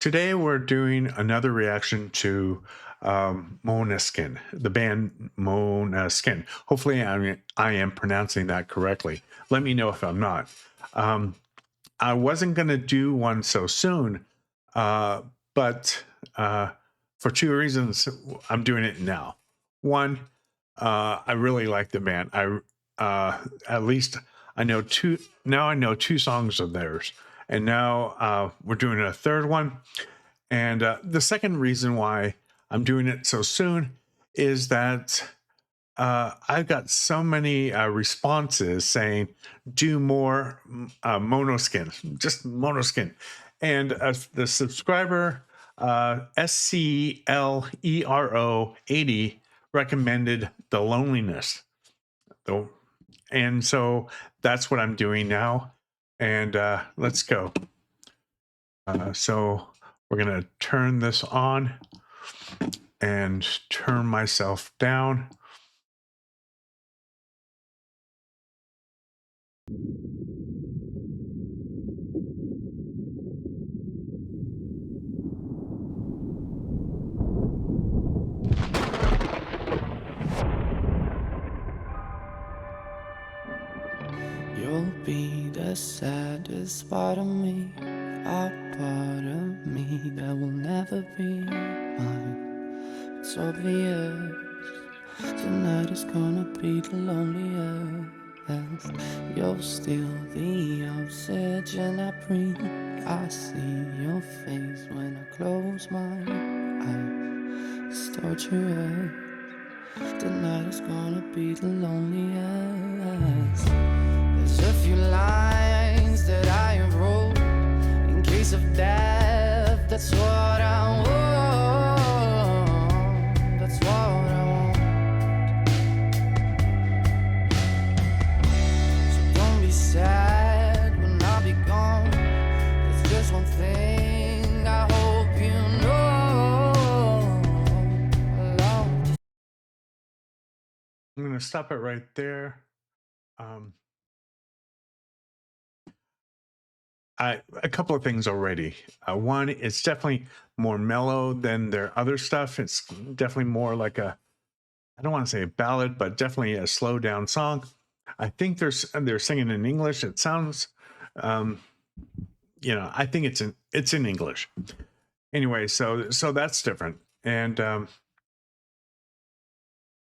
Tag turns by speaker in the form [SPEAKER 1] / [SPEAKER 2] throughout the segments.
[SPEAKER 1] Today we're doing another reaction to Måneskin, the band Måneskin. Hopefully, I am pronouncing that correctly. Let me know if I'm not. Um, I wasn't going to do one so soon, uh, but for two reasons, I'm doing it now. One, I really like the band. At least I know two. Now I know two songs of theirs, and now we're doing a third one. And the second reason why I'm doing it so soon is that I've got so many responses saying, do more monoskin, just monoskin. And the subscriber, SCLERO 80, recommended the loneliness. Though, and so that's what I'm doing now. And let's go. So we're going to turn this on and turn myself down.
[SPEAKER 2] You'll be the saddest part of me, a part of me that will never be mine. It's obvious tonight is gonna be the loneliest. You're still the oxygen I breathe. I see your face when I close my eyes. It's torturous. Tonight is gonna be the loneliest. There's a few lines that I have wrote in case of death. That's what I want. That's what I want. So don't be sad when I'll be gone. There's just one thing I hope you know.
[SPEAKER 1] I'm going to stop it right there. A couple of things already. One, it's definitely more mellow than their other stuff. It's definitely more like I don't want to say a ballad, but definitely a slow down song. I think they're singing in English. It sounds, um, I think it's in English. Anyway, so that's different, and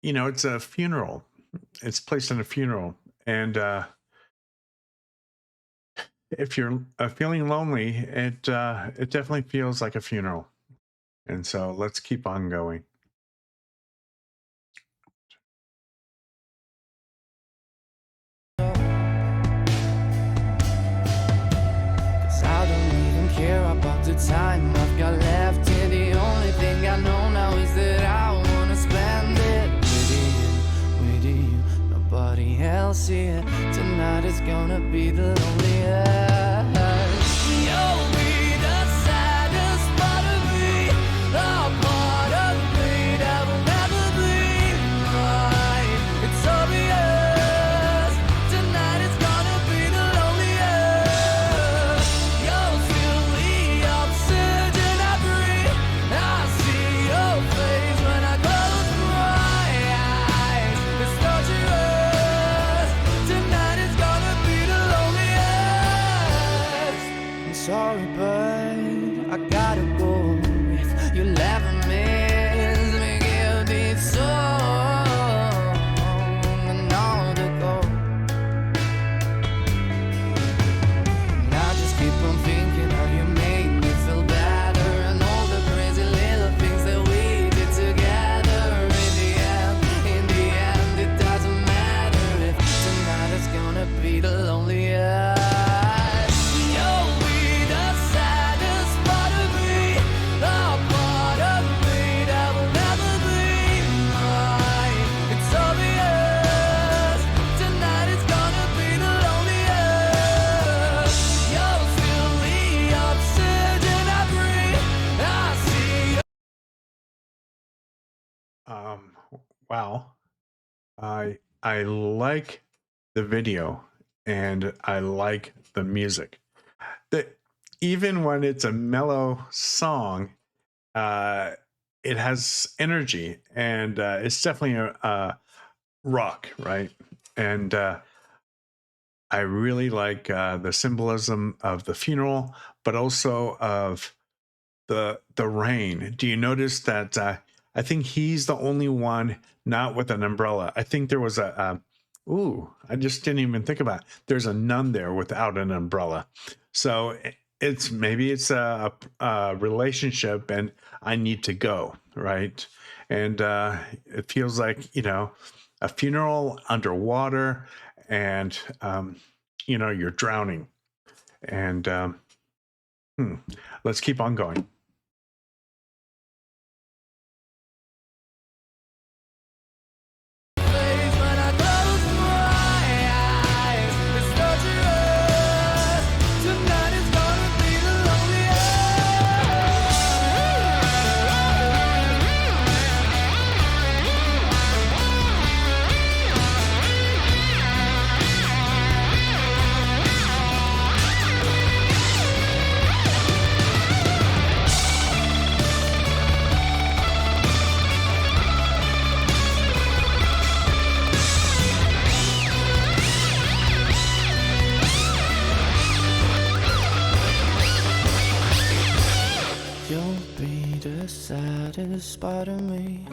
[SPEAKER 1] it's a funeral. It's placed in a funeral, and if you're feeling lonely, it definitely feels like a funeral. And so let's keep on going.
[SPEAKER 2] I don't even care about the time I've got left here. The only thing I know now is that I wanna spend it with you, nobody else here. Tonight is gonna be the loneliest. You'll be the saddest part of me, a part of me that will never be mine. It's obvious tonight is gonna be the loneliest. You're still the oxygen I breathe. I see your face when I close my eyes. It's torturous. Tonight is gonna be the loneliest. I'm sorry, but I gotta go. If you'll ever miss me, give this song another go. And I just keep on thinking how you made me feel better, and all the crazy little things that we did together. In the end, it doesn't matter if tonight is gonna be the loneliest. You'll be the saddest part of me, a part of me that will never be mine. It's obvious tonight is gonna be the loneliest. You're still the oxygen I breathe. I see you.
[SPEAKER 1] Wow. I like the video and I like the music. The even when it's a mellow song, uh, it has energy, and it's definitely a rock, right? And I really like the symbolism of the funeral, but also of the rain. Do you notice that? I think he's the only one not with an umbrella. I think there was ooh, I just didn't even think about it. There's a nun there without an umbrella. So it's maybe it's a relationship, and I need to go, right? And it feels like, a funeral underwater, and you're drowning. And hmm, let's keep on going.
[SPEAKER 2] Face when I close my eyes, it's torturous. Tonight is gonna be the You'll be the saddest part of me,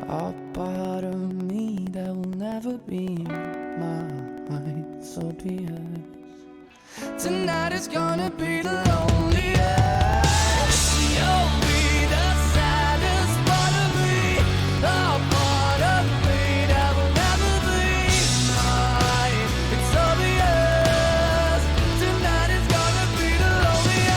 [SPEAKER 2] a part of me that will never be mine. So be it. Tonight is gonna be the loneliest. You'll be the saddest part of me, a part of me that will never be mine. It's obvious. Tonight is gonna be the loneliest.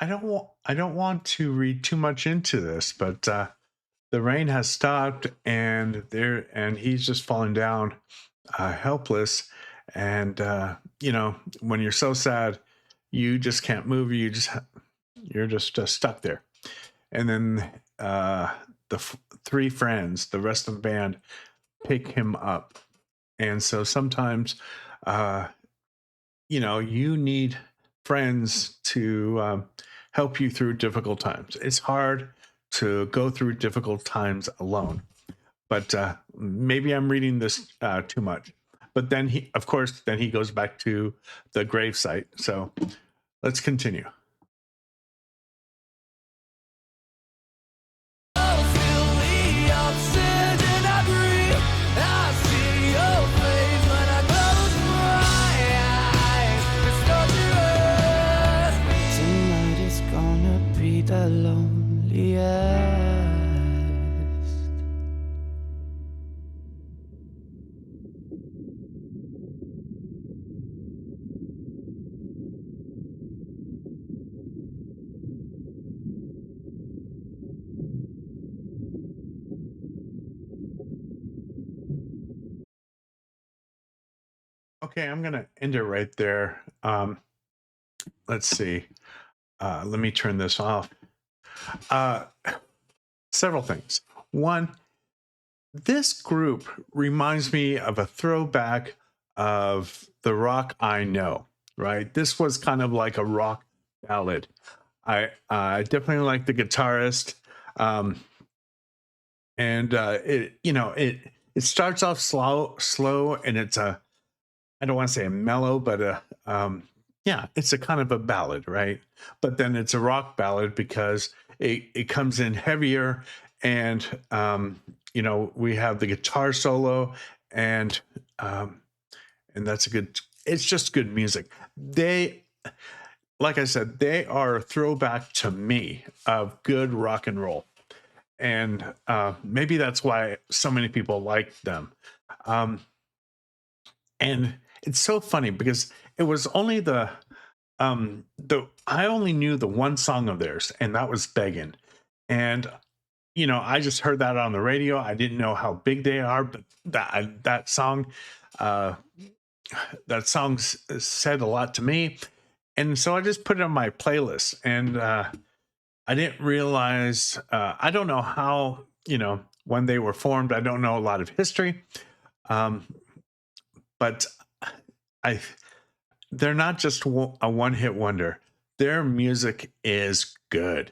[SPEAKER 1] I don't want to read too much into this, but the rain has stopped, and he's just falling down, helpless. And when you're so sad, you just can't move. You're just stuck there. And then three friends, the rest of the band, pick him up. And so sometimes, uh, you need friends to help you through difficult times. It's hard to go through difficult times alone, but maybe I'm reading this too much. But then of course, then he goes back to the gravesite. So let's continue.
[SPEAKER 2] The loneliest.
[SPEAKER 1] Okay, I'm gonna end it right there. Let's see. Let me turn this off. Uh, Several things. One, this group reminds me of a throwback of the rock I know, right? This was kind of like a rock ballad. I definitely like the guitarist. Um, and it starts off slow, and it's I don't want to say a mellow, but yeah, it's a kind of a ballad, right? But then it's a rock ballad because it comes in heavier, and we have the guitar solo, and um, and that's a good. It's just good music. Like I said, they are a throwback to me of good rock and roll, and maybe that's why so many people like them. Um, and it's so funny because it was only the I only knew the one song of theirs, and that was Beggin'. And I just heard that on the radio. I didn't know how big they are, but that song uh said a lot to me. And so I just put it on my playlist, and I didn't realize, I don't know how, when they were formed. I don't know a lot of history. Um but I they're not just a one hit wonder. Their music is good.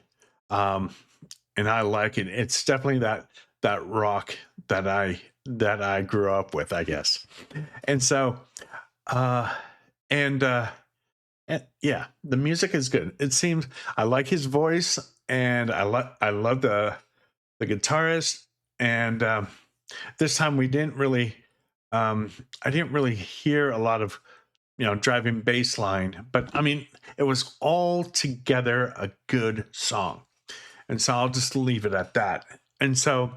[SPEAKER 1] Um, and I like it. It's definitely that rock that I grew up with, I guess. And so uh and and yeah, the music is good. It seems I like his voice, and I love the guitarist. And this time we didn't really I didn't really hear a lot of driving bass line, but I mean it was all together a good song. And so I'll just leave it at that. And so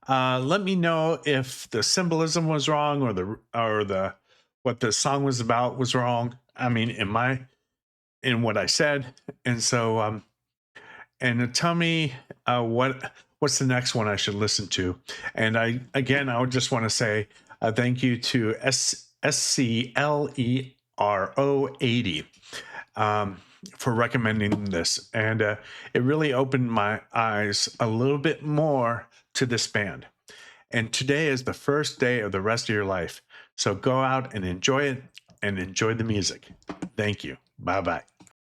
[SPEAKER 1] let me know if the symbolism was wrong, or the what the song was about was wrong. I mean, in what I said. And so and tell me what's the next one I should listen to. And I would just want to say thank you to SCLERO80 for recommending this. And it really opened my eyes a little bit more to this band. And today is the first day of the rest of your life. So go out and enjoy it, and enjoy the music. Thank you. Bye bye.